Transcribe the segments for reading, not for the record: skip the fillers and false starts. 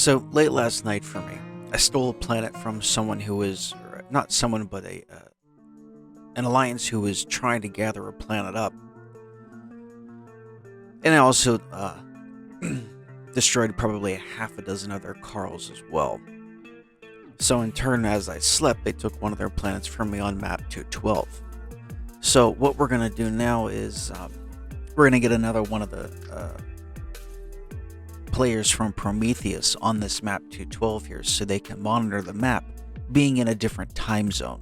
So late last night for me, I stole a planet from someone who was or not someone, but a an alliance who was trying to gather a planet up, and I also destroyed probably a half a dozen other Carls as well. So in turn, as I slept, they took one of their planets from me on map 212. So what we're gonna do now is we're gonna get another one of the players from Prometheus on this map 212 here so they can monitor the map being in a different time zone.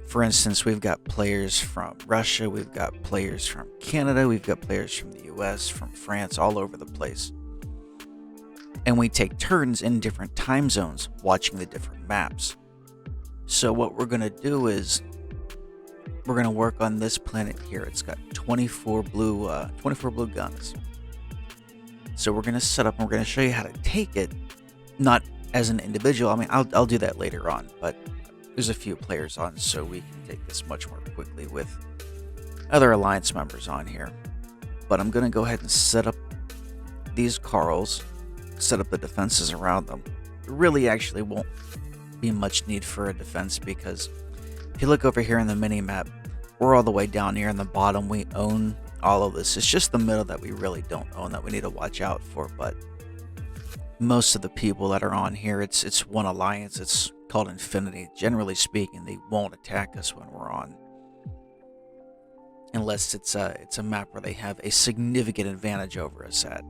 For instance, we've got players from Russia, we've got players from Canada, we've got players from the US, from France, all over the place. And we take turns in different time zones watching the different maps. So what we're going to do is we're going to work on this planet here. It's got 24 blue guns. So we're going to set up and we're going to show you how to take it, not as an individual. I mean, I'll do that later on, but there's a few players on, so we can take this much more quickly with other Alliance members on here. But I'm going to go ahead and set up these Carls, set up the defenses around them. There really actually won't be much need for a defense because if you look over here in the mini-map, we're all the way down here in the bottom. We own all of this. It's just the middle that we really don't own that we need to watch out for. But most of the people that are on here, it's one alliance. It's called Infinity. Generally speaking, they won't attack us when we're on, unless it's a map where they have a significant advantage over us at.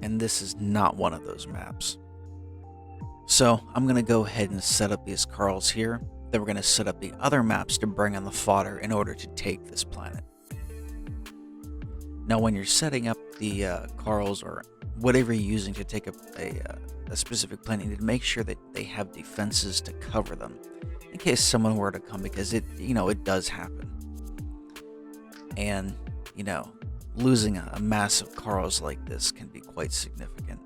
And this is not one of those maps. So I'm going to go ahead and set up these Carls here. Then we're going to set up the other maps to bring in the fodder in order to take this planet. Now when you're setting up the Carls or whatever you're using to take a specific planet, you need to make sure that they have defenses to cover them in case someone were to come, because it does happen. And losing a mass of Carls like this can be quite significant.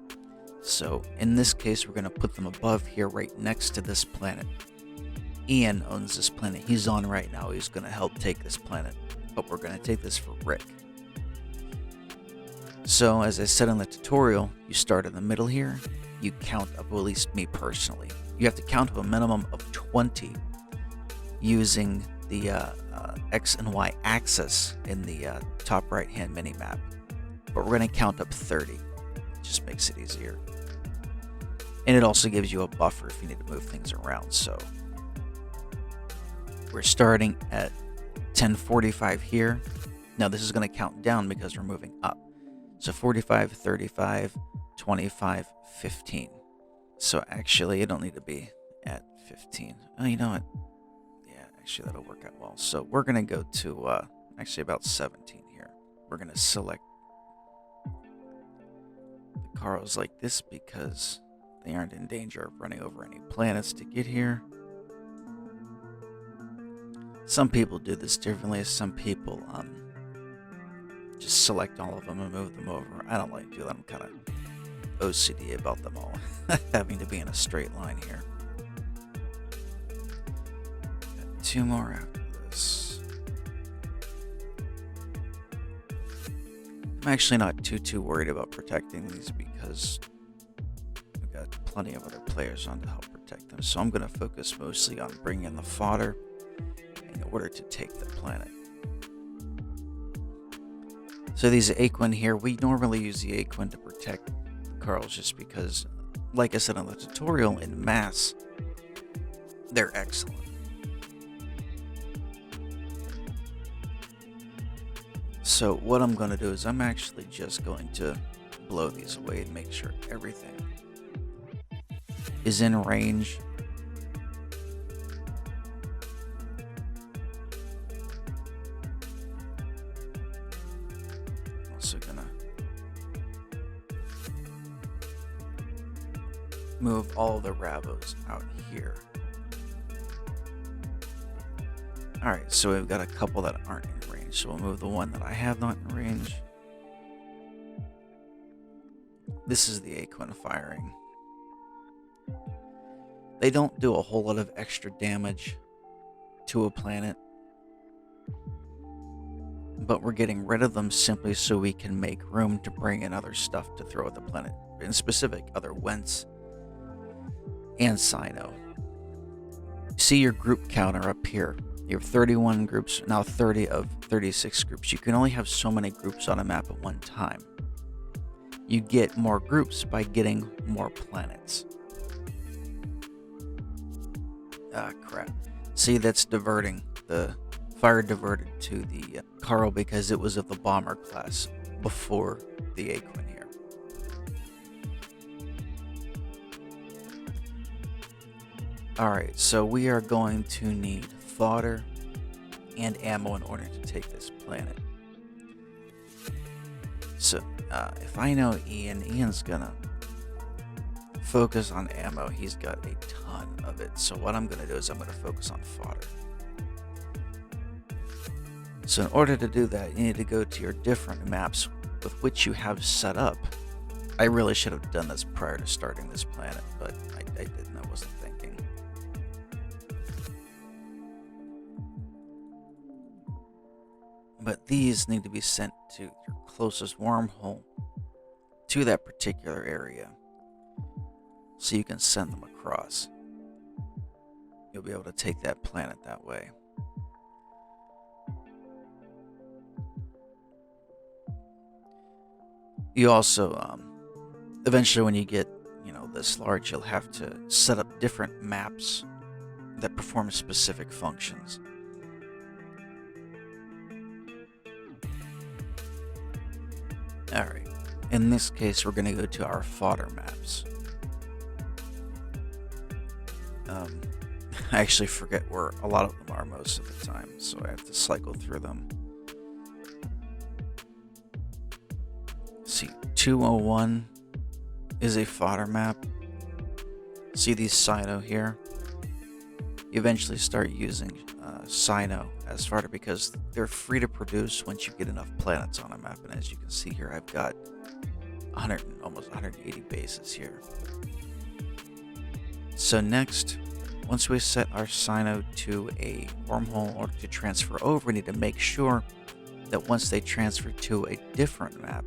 So in this case, we're going to put them above here right next to this planet. Ian owns this planet. He's on right now. He's going to help take this planet. But we're going to take this for Rick. So as I said in the tutorial, you start in the middle here. You count up, well, at least me personally. You have to count up a minimum of 20 using the X and Y axis in the top right hand mini map. But we're going to count up 30. It just makes it easier. And it also gives you a buffer if you need to move things around. So we're starting at 1045 here. Now this is going to count down because we're moving up. So 45, 35, 25, 15. So actually, you don't need to be at 15. Oh, you know what? Yeah, actually, that'll work out well. So we're going to go to actually about 17 here. We're going to select the Carls like this because they aren't in danger of running over any planets to get here. Some people do this differently. Some people just select all of them and move them over. I don't like to do that. I'm kind of OCD about them all having to be in a straight line here. Got two more after this. I'm actually not too worried about protecting these because we've got plenty of other players on to help protect them. So I'm going to focus mostly on bringing in the fodder in order to take the planet. So these Aquin here, we normally use the Aquin to protect the Carls just because, like I said on the tutorial, in mass, they're excellent. So what I'm going to do is I'm actually just going to blow these away and make sure everything is in range. Also gonna move all of the Ravos out here. Alright, so we've got a couple that aren't in range, so we'll move the one that I have not in range. This is the Aquin firing. They don't do a whole lot of extra damage to a planet, but we're getting rid of them simply so we can make room to bring in other stuff to throw at the planet. In specific, other Wents and Sino. See your group counter up here. You have 31 groups, now 30 of 36 groups. You can only have so many groups on a map at one time. You get more groups by getting more planets. Ah, crap. See, that's diverting. The fire diverted to the Carl because it was of the bomber class before the Aquin here. Alright, so we are going to need fodder and ammo in order to take this planet. So, if I know Ian's gonna focus on ammo. He's got a ton of it. So what I'm gonna do is I'm gonna focus on fodder. So in order to do that, you need to go to your different maps with which you have set up. I really should have done this prior to starting this planet, but I didn't. I wasn't thinking. But these need to be sent to your closest wormhole to that particular area so you can send them across. You'll be able to take that planet that way. You also, eventually when you get, this large, you'll have to set up different maps that perform specific functions. Alright, in this case we're going to go to our fodder maps. I actually forget where a lot of them are most of the time, so I have to cycle through them. See, 201 is a fodder map. See these Sino here? You eventually start using Sino as fodder because they're free to produce once you get enough planets on a map. And as you can see here, I've got almost 180 bases here. So next, once we set our Sino to a wormhole in order to transfer over, we need to make sure that once they transfer to a different map,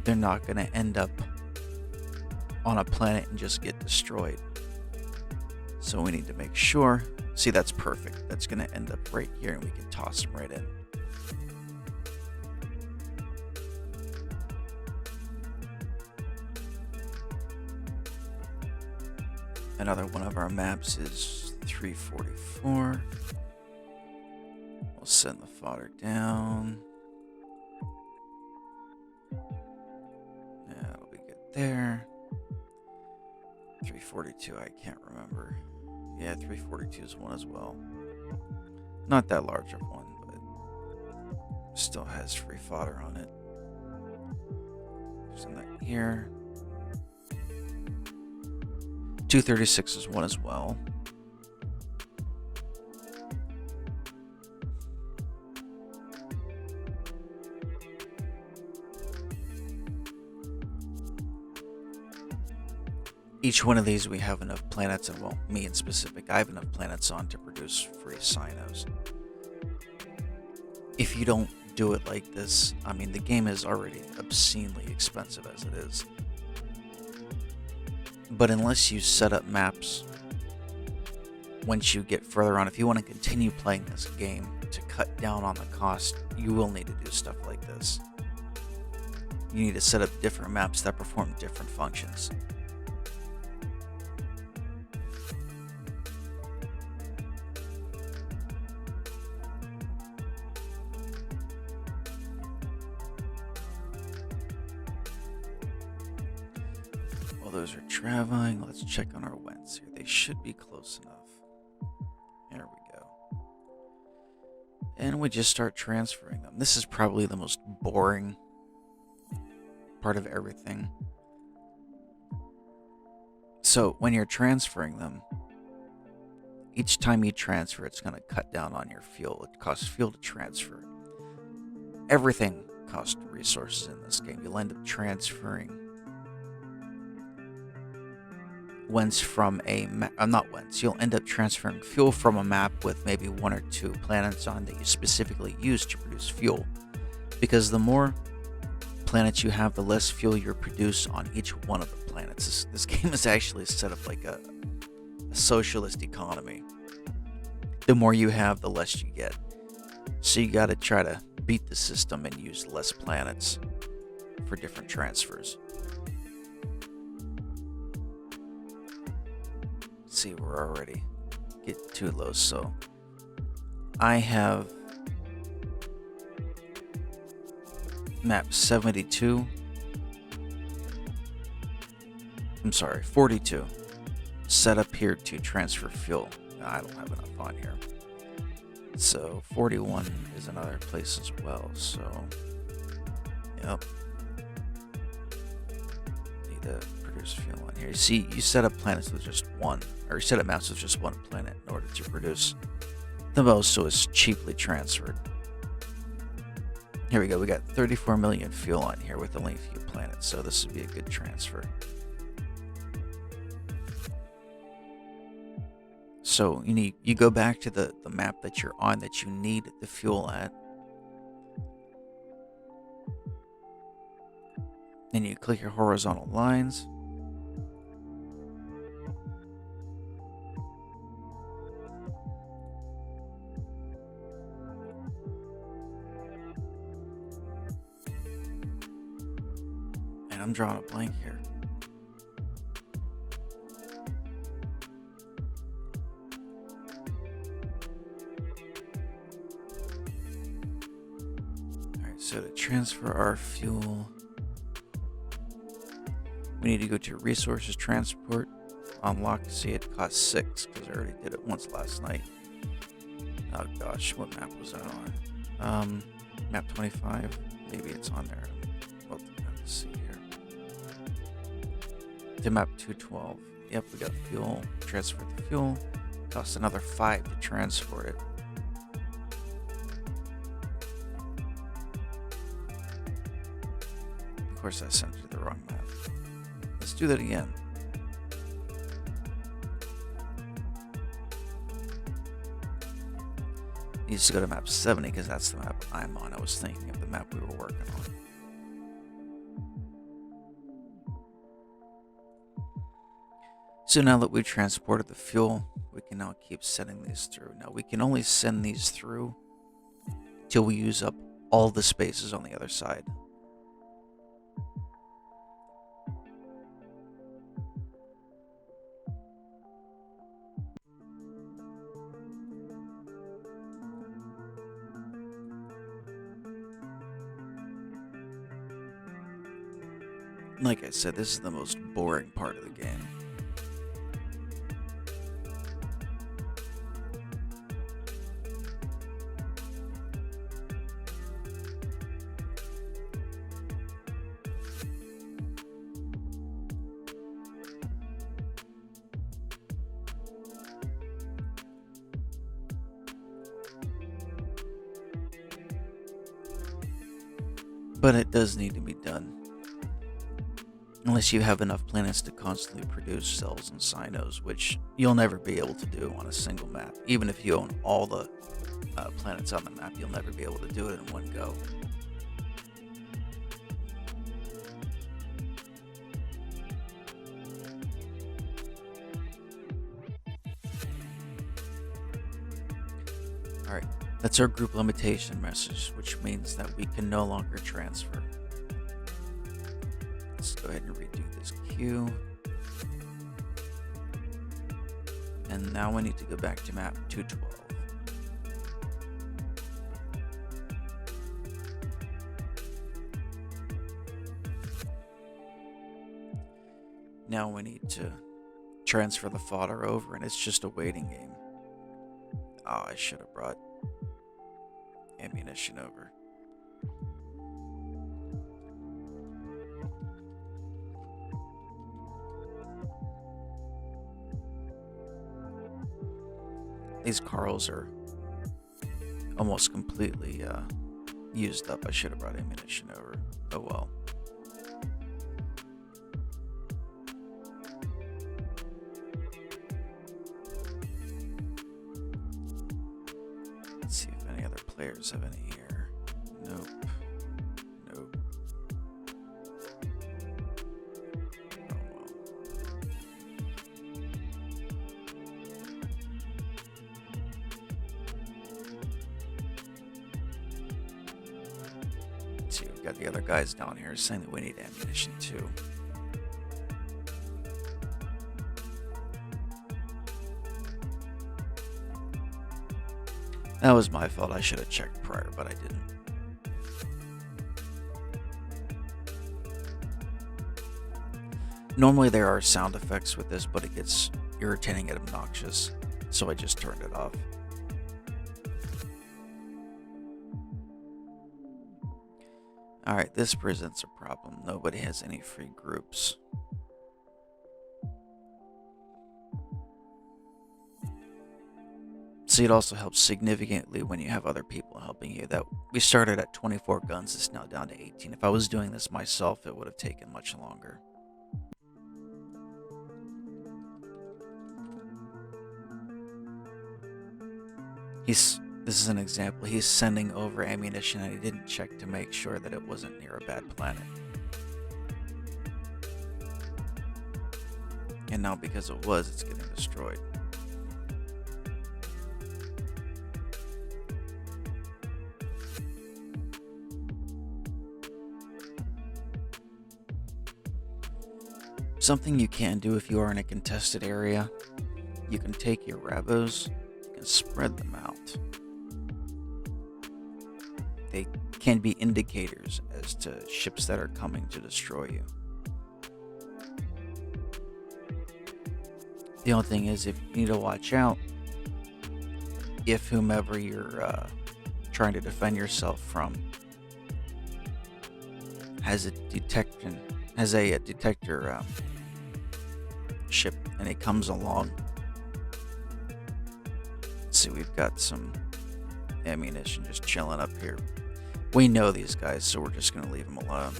they're not going to end up on a planet and just get destroyed. So we need to make sure, see, that's perfect. That's going to end up right here and we can toss them right in. Another one of our maps is 344. We'll send the fodder down. That'll be good there. 342, I can't remember. Yeah, 342 is one as well. Not that large of one, but still has free fodder on it. Send that here. 236 is one as well. Each one of these we have enough planets, and well, me in specific, I have enough planets on to produce free Sinos. If you don't do it like this, I mean, the game is already obscenely expensive as it is. But unless you set up maps, once you get further on, if you want to continue playing this game to cut down on the cost, you will need to do stuff like this. You need to set up different maps that perform different functions. While those are traveling, let's check on our whence here. They should be close enough. There we go. And we just start transferring them. This is probably the most boring part of everything. So when you're transferring them, each time you transfer, it's going to cut down on your fuel. It costs fuel to transfer. Everything costs resources in this game. You'll end up transferring whence from you'll end up transferring fuel from a map with maybe one or two planets on that you specifically use to produce fuel. Because the more planets you have, the less fuel you produce on each one of the planets. This game is actually set up like a socialist economy. The more you have, the less you get. So you got to try to beat the system and use less planets for different transfers. See, we're already getting too low. So I have map 72. I'm sorry, 42. Set up here to transfer fuel. I don't have enough on here. So 41 is another place as well. So, yep. Need to produce fuel on here. See, you set up planets with just one, or you set up maps with just one planet in order to produce the most, so it's cheaply transferred. Here we go. We got 34 million fuel on here with only a few planets, so this would be a good transfer. So you go back to the map that you're on that you need the fuel at. Then you click your horizontal lines. And I'm drawing a blank here. So to transfer our fuel, we need to go to resources transport, unlock. See, it costs 6 because I already did it once last night. Oh gosh, what map was that on? Map 25. Maybe it's on there. Well, let's see here. To map 212. Yep, we got fuel. Transfer the fuel. Costs another 5 to transport it. Of course, I sent you the wrong map. Let's do that again. Needs to go to map 70 because that's the map I'm on. I was thinking of the map we were working on. So now that we've transported the fuel, we can now keep sending these through. Now we can only send these through till we use up all the spaces on the other side. Like I said, this is the most boring part of the game. But it does need to be done. Unless you have enough planets to constantly produce cells and cynos, which you'll never be able to do on a single map. Even if you own all the planets on the map, you'll never be able to do it in one go. Alright, that's our group limitation message, which means that we can no longer transfer. Let's go ahead and redo this queue. And now we need to go back to map 212. Now we need to transfer the fodder over, and it's just a waiting game. Oh, I should have brought ammunition over. These Carls are almost completely used up. I should have brought ammunition over. Oh well. Let's see if any other players have any here. Nope. Nope. Oh well. got the other guys down here saying that we need ammunition too. That was my fault. I should have checked prior, but I didn't. Normally there are sound effects with this, but it gets irritating and obnoxious, so I just turned it off. Alright, this presents a problem. Nobody has any free groups. See, it also helps significantly when you have other people helping you. That we started at 24 guns, it's now down to 18. If I was doing this myself, it would have taken much longer. This is an example. He's sending over ammunition and he didn't check to make sure that it wasn't near a bad planet. And now because it was, it's getting destroyed. Something you can do if you are in a contested area, you can take your rabos and spread them out. They can be indicators as to ships that are coming to destroy you. The only thing is, if you need to watch out, if whomever you're trying to defend yourself from has a detector ship and it comes along. Let's see, we've got some ammunition just chilling up here. We know these guys, so we're just gonna leave them alone.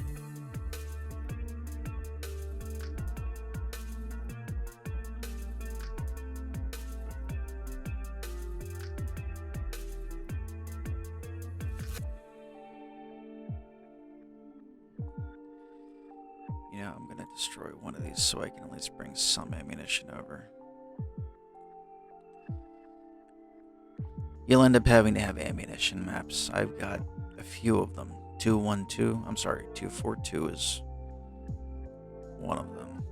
You know, I'm gonna destroy one of these so I can at least bring some ammunition over. You'll end up having to have ammunition maps. I've got a few of them. 242 is one of them.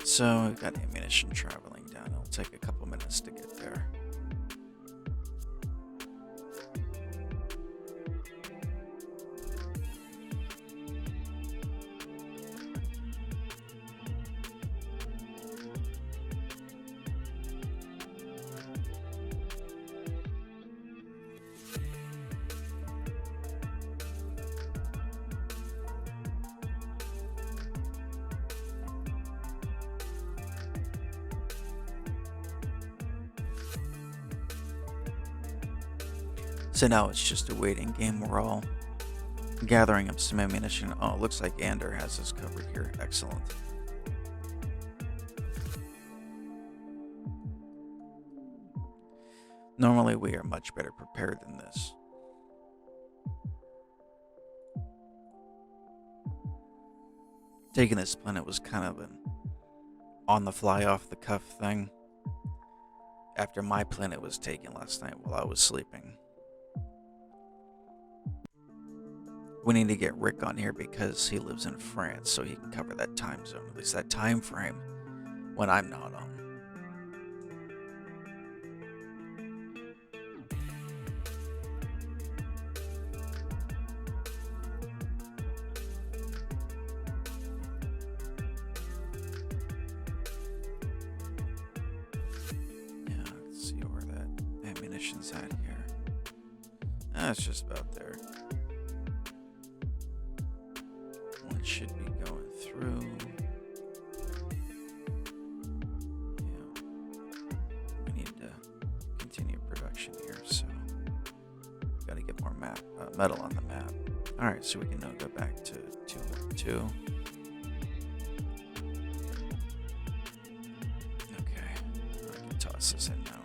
So we've got ammunition traveling down. It'll take a couple minutes to get there. So now it's just a waiting game. We're all gathering up some ammunition. Oh, it looks like Ander has us covered here. Excellent. Normally we are much better prepared than this. Taking this planet was kind of an on-the-fly, off-the-cuff thing. After my planet was taken last night while I was sleeping. We need to get Rick on here because he lives in France, so he can cover that time zone, at least that time frame when I'm not on. Yeah, let's see where that ammunition's at here. That's just about there. Should be going through. Yeah. We need to continue production here, so got to get more metal on the map. All right, so we can now go back to 212. Okay, I can toss this in now.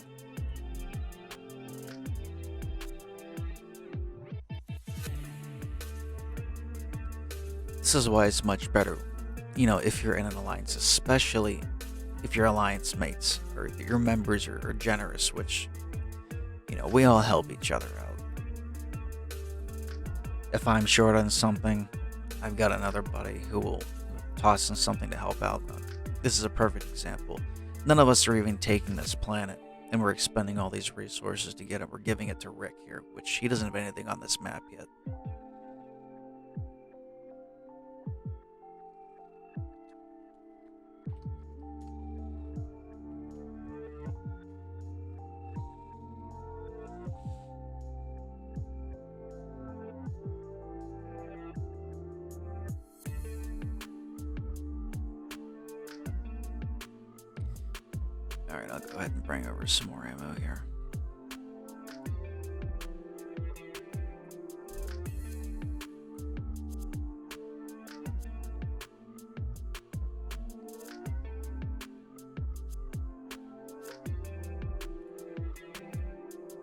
This is why it's much better, if you're in an alliance, especially if your alliance mates or your members are generous, which, we all help each other out. If I'm short on something, I've got another buddy who will toss in something to help out. This is a perfect example. None of us are even taking this planet, and we're expending all these resources to get it. We're giving it to Rick here, which he doesn't have anything on this map yet. Alright, I'll go ahead and bring over some more ammo here.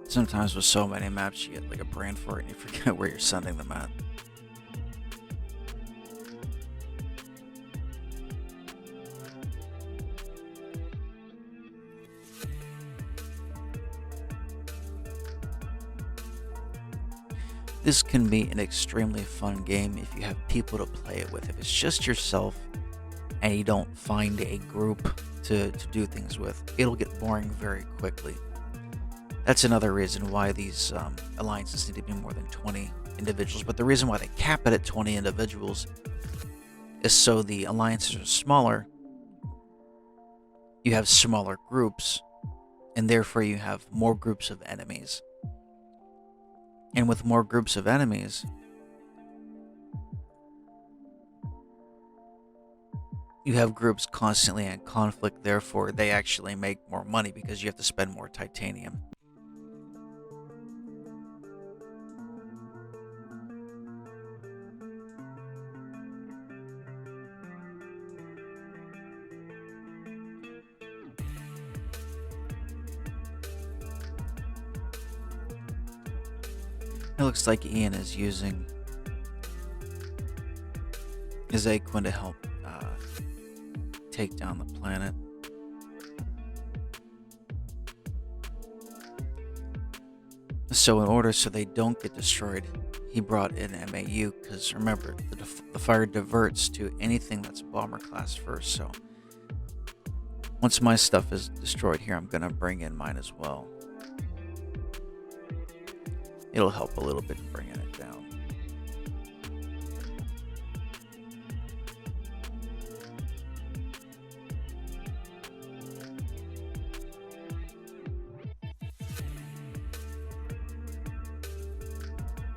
Sometimes with so many maps, you get like a brain fart and you forget where you're sending them at. This can be an extremely fun game if you have people to play it with. If it's just yourself and you don't find a group to do things with, it'll get boring very quickly. That's another reason why these alliances need to be more than 20 individuals. But the reason why they cap it at 20 individuals is so the alliances are smaller. You have smaller groups, and therefore you have more groups of enemies. And with more groups of enemies, you have groups constantly in conflict, therefore they actually make more money because you have to spend more titanium. It looks like Ian is using his Aquin to help take down the planet. So in order so they don't get destroyed, he brought in MAU, because remember, the fire diverts to anything that's bomber class first. So once my stuff is destroyed here, I'm going to bring in mine as well. It'll help a little bit in bringing it down.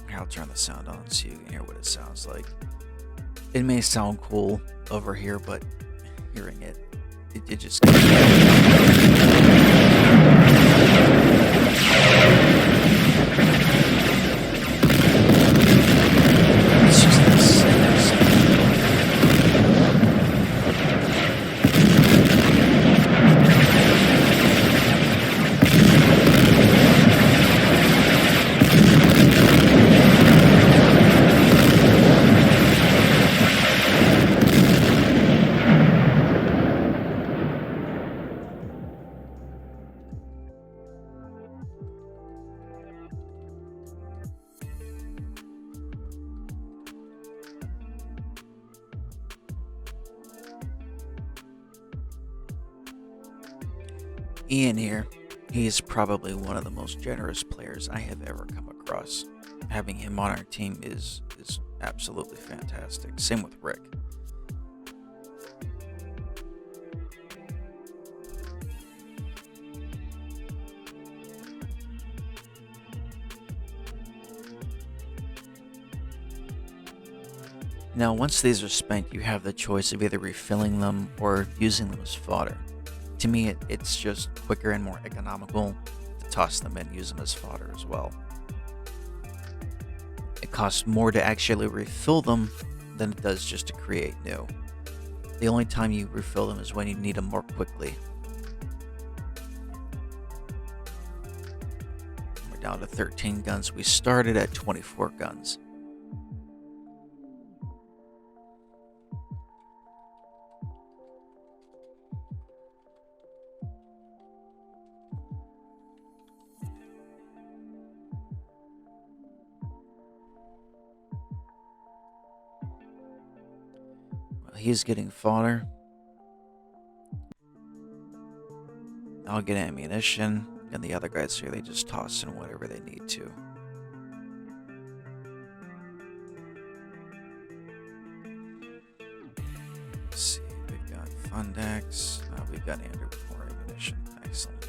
Here, I'll turn the sound on so you can hear what it sounds like. It may sound cool over here, but hearing it just... It's just insane. Ian here, he is probably one of the most generous players I have ever come across. Having him on our team is absolutely fantastic. Same with Rick. Now, once these are spent, you have the choice of either refilling them or using them as fodder. To me, it's just quicker and more economical to toss them in, use them as fodder as well. It costs more to actually refill them than it does just to create new. The only time you refill them is when you need them more quickly. We're down to 13 guns. We started at 24 guns. he's getting fodder. I'll get ammunition, and the other guys here, they just toss in whatever they need to. Let's see, we've got Fundex. We've got Andrew with more ammunition. Excellent.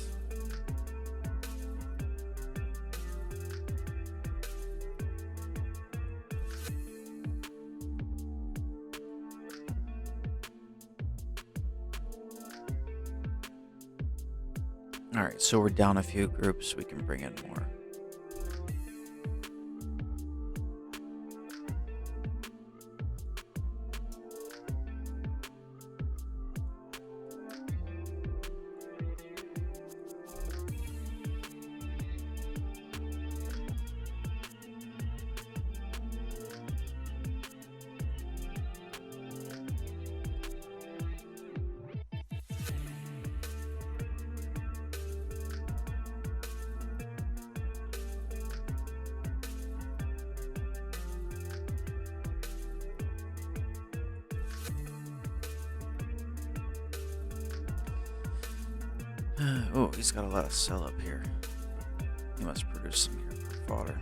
Alright, so we're down a few groups. We can bring in more. Oh, he's got a lot of cell up here. He must produce some here for fodder.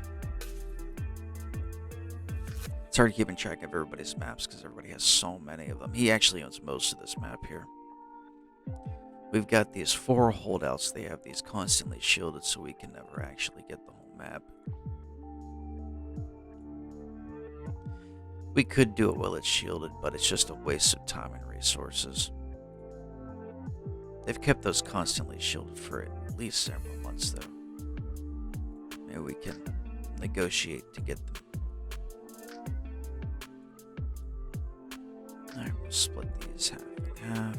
It's hard keeping track of everybody's maps because everybody has so many of them. He actually owns most of this map here. We've got these 4 holdouts. They have these constantly shielded, so we can never actually get the whole map. We could do it while it's shielded, but it's just a waste of time and resources. They've kept those constantly shielded for at least several months, though. Maybe we can negotiate to get them. Alright, we'll split these half and half.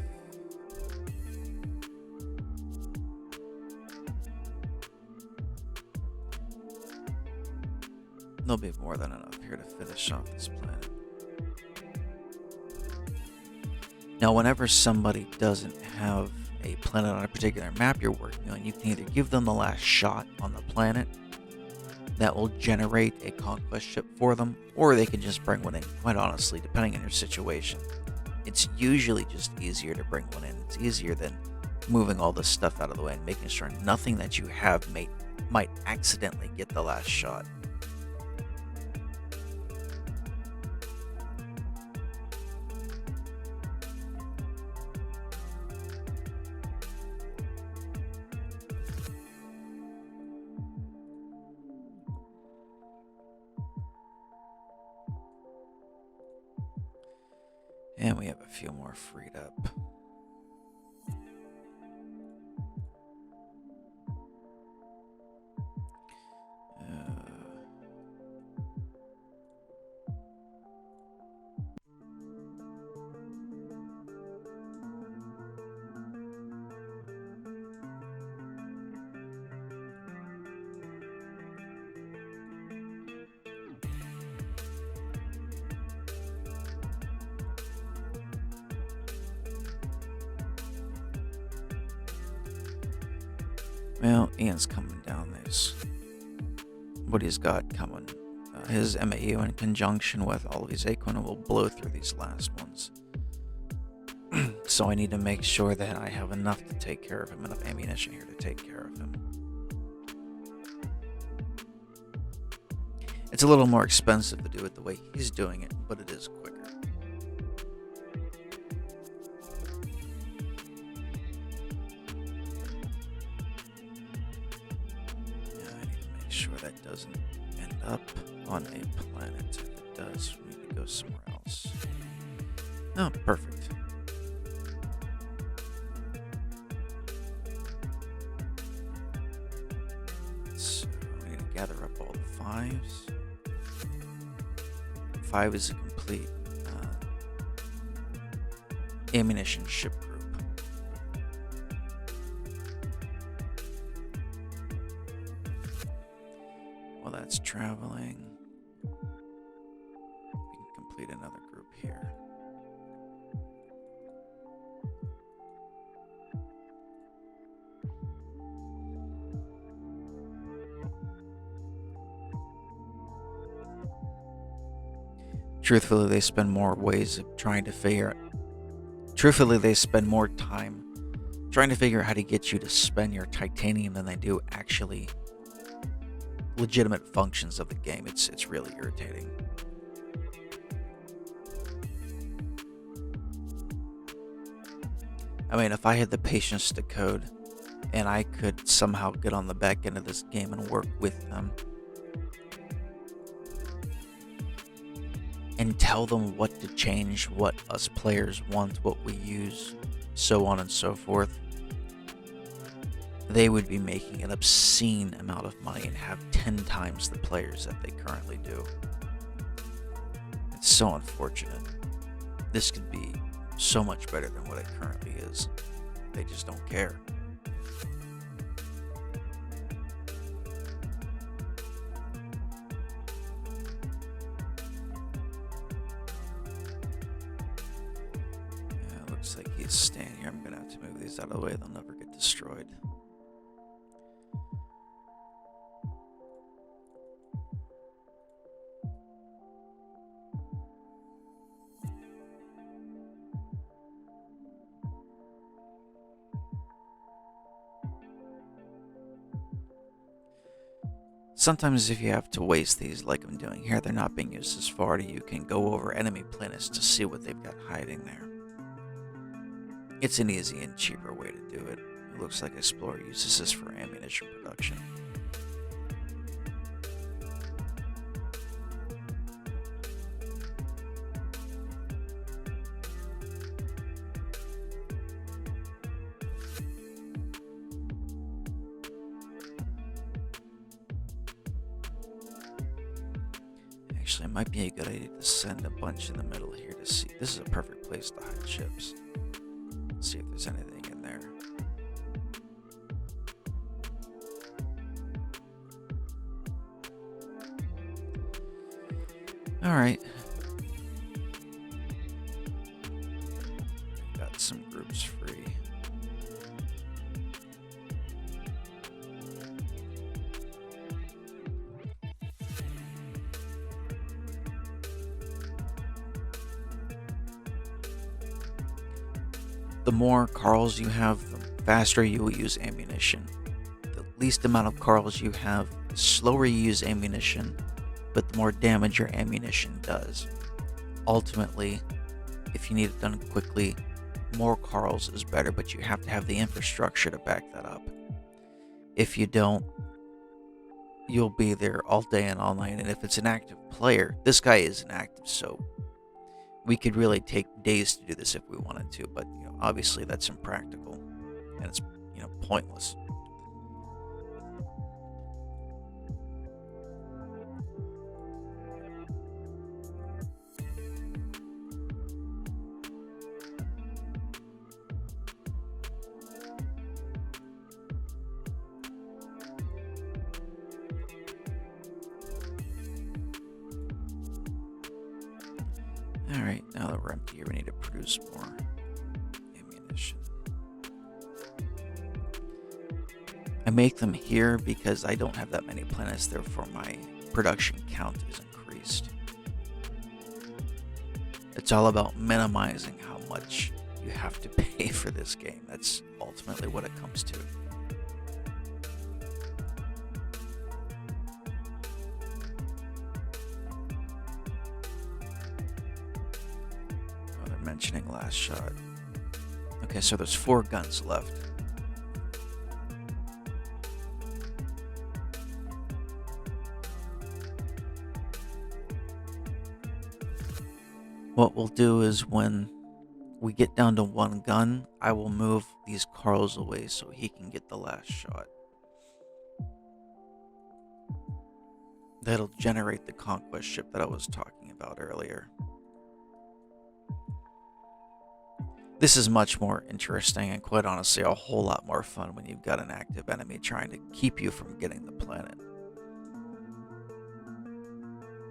There'll be more than enough here to finish off this planet. Now, whenever somebody doesn't have a planet on a particular map you're working on, you can either give them the last shot on the planet that will generate a conquest ship for them, or they can just bring one in, quite honestly, depending on your situation. It's usually just easier to bring one in. It's easier than moving all this stuff out of the way and making sure nothing that you have might accidentally get the last shot. And we have a few more freed up. Well, Ian's coming down this. What he's got coming. His MAU in conjunction with all of these Acorn will blow through these last ones. So I need to make sure that I have enough to take care of him, enough ammunition here to take care of him. It's a little more expensive to do it the way he's doing it, but it is quicker. Sure that doesn't end up on a planet. If it does, we need to go somewhere else. Oh, perfect. So we need to gather up all the 5s. 5 is a complete ammunition ship group. While that's traveling, we can complete another group here. Truthfully, they spend more ways of trying to figure. Truthfully, they spend more time trying to figure out how to get you to spend your titanium than they do actually legitimate functions of the game. It's really irritating. I mean, if I had the patience to code and I could somehow get on the back end of this game and work with them and tell them what to change, what us players want, what we use, so on and so forth, they would be making an obscene amount of money and have 10 times the players that they currently do. It's so unfortunate. This could be so much better than what it currently is. They just don't care. Yeah, it looks like he's staying here. I'm gonna have to move these out of the way. They'll never get destroyed. Sometimes if you have to waste these like I'm doing here, they're not being used as far. You can go over enemy planets to see what they've got hiding there. It's an easy and cheaper way to do it. It looks like Explorer uses this for ammunition production. Actually, it might be a good idea to send a bunch in the middle here to see. This is a perfect place to hide ships. Let's see if there's anything in there. Alright. Got some groups free. The more Carls you have, the faster you will use ammunition. The least amount of Carls you have, the slower you use ammunition, but the more damage your ammunition does. Ultimately, if you need it done quickly, more Carls is better, but you have to have the infrastructure to back that up. If you don't, you'll be there all day and all night, and if it's an active player, this guy isn't active, so we could really take days to do this if we wanted to, but obviously that's impractical and it's pointless. Alright, now that we're empty here, we need to produce more ammunition. I make them here because I don't have that many planets, therefore my production count is increased. It's all about minimizing how much you have to pay for this game. That's ultimately what it comes to. Mentioning last shot. Okay, so there's 4 guns left. What we'll do is when we get down to 1 gun, I will move these Carls away so he can get the last shot. That'll generate the conquest ship that I was talking about earlier. This is much more interesting and quite honestly a whole lot more fun when you've got an active enemy trying to keep you from getting the planet.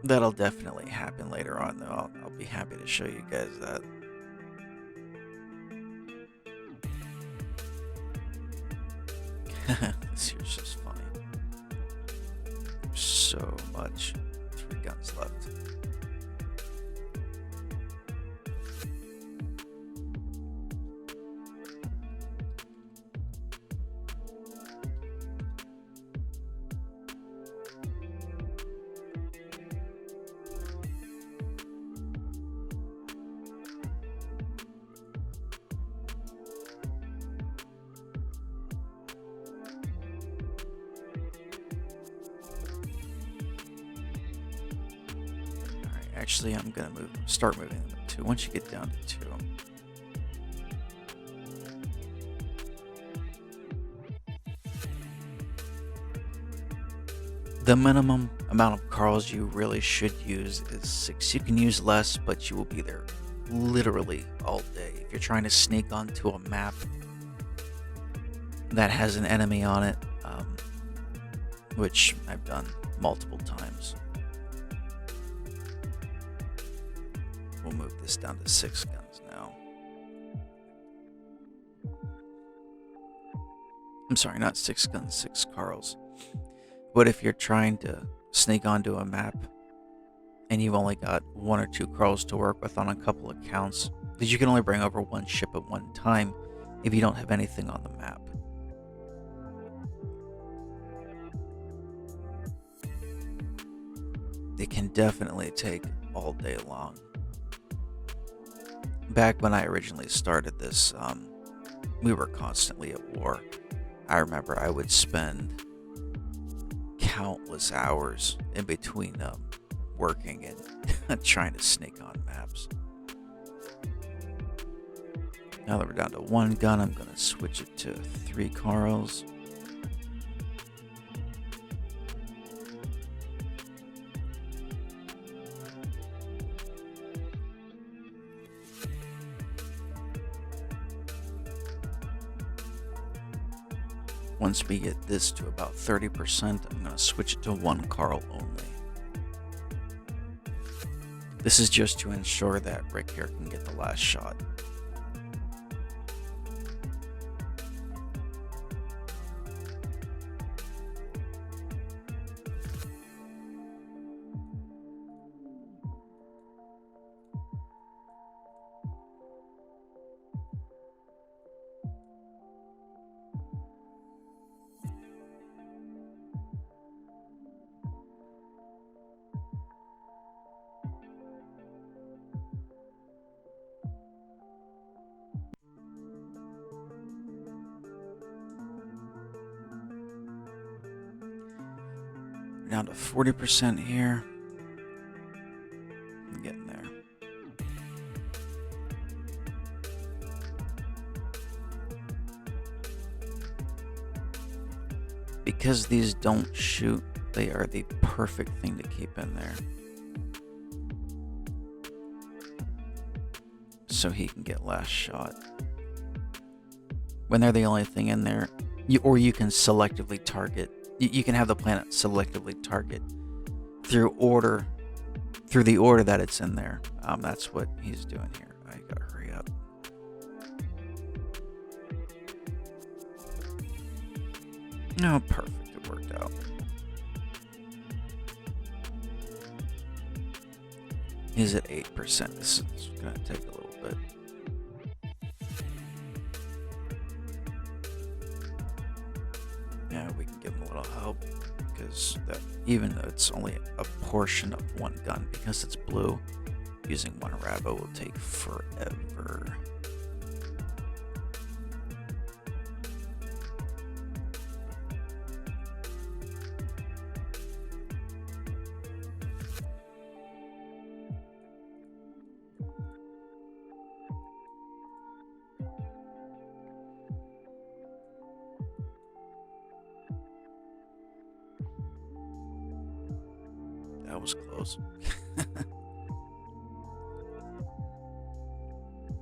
That'll definitely happen later on though. I'll be happy to show you guys that. This here's just funny. There's so much. 3 guns left. Actually, I'm gonna start moving them to 2 once you get down to 2. The minimum amount of Carls you really should use is 6. You can use less, but you will be there literally all day. If you're trying to sneak onto a map that has an enemy on it, which I've done multiple times. We'll move this down to 6 guns now. I'm sorry, not 6 guns, 6 Carls. But if you're trying to sneak onto a map and you've only got 1 or 2 Carls to work with on a couple accounts, because you can only bring over 1 ship at one time if you don't have anything on the map. It can definitely take all day long. Back when I originally started this, we were constantly at war. I remember I would spend countless hours in between working and trying to sneak on maps. Now that we're down to 1 gun, I'm going to switch it to 3 Carls. Once we get this to about 30%, I'm going to switch it to 1 Carl only. This is just to ensure that Rick here can get the last shot. Down to 40% here. I'm getting there. Because these don't shoot, they are the perfect thing to keep in there. So he can get last shot. When they're the only thing in there, you can selectively target. You can have the planet selectively target through the order that it's in there. That's what he's doing here. I gotta hurry up. Oh, perfect. It worked out. He's at 8%. This is gonna take a little bit. Yeah, we can give him a little help because even though it's only a portion of 1 gun, because it's blue, using 1 Rabo will take forever. That was close.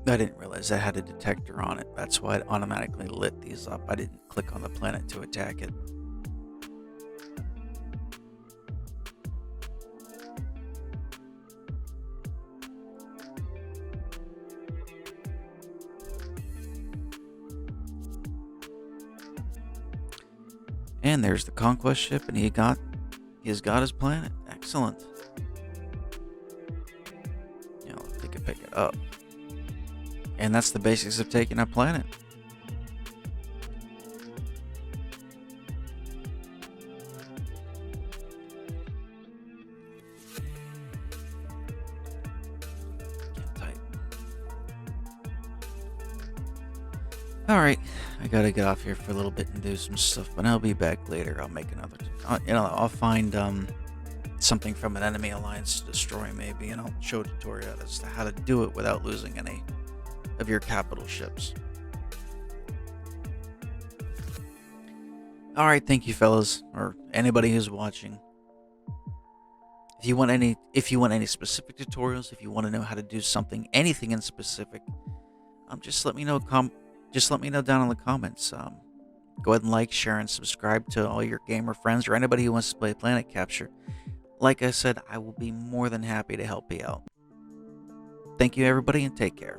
I didn't realize that had a detector on it. That's why it automatically lit these up. I didn't click on the planet to attack it. And there's the conquest ship, and he's got his planet. Excellent. You know, they can pick it up. And that's the basics of taking a planet. Can't type. Alright, I gotta get off here for a little bit and do some stuff, but I'll be back later. I'll make another. I'll find something from an enemy alliance to destroy, maybe, and I'll show a tutorial as to how to do it without losing any of your capital ships. Alright, thank you fellas, or anybody who's watching. If you want any specific tutorials, if you want to know how to do something, anything in specific, just let me know down in the comments. Go ahead and like, share, and subscribe to all your gamer friends or anybody who wants to play PlanetCapture. Like I said, I will be more than happy to help you out. Thank you everybody, and take care.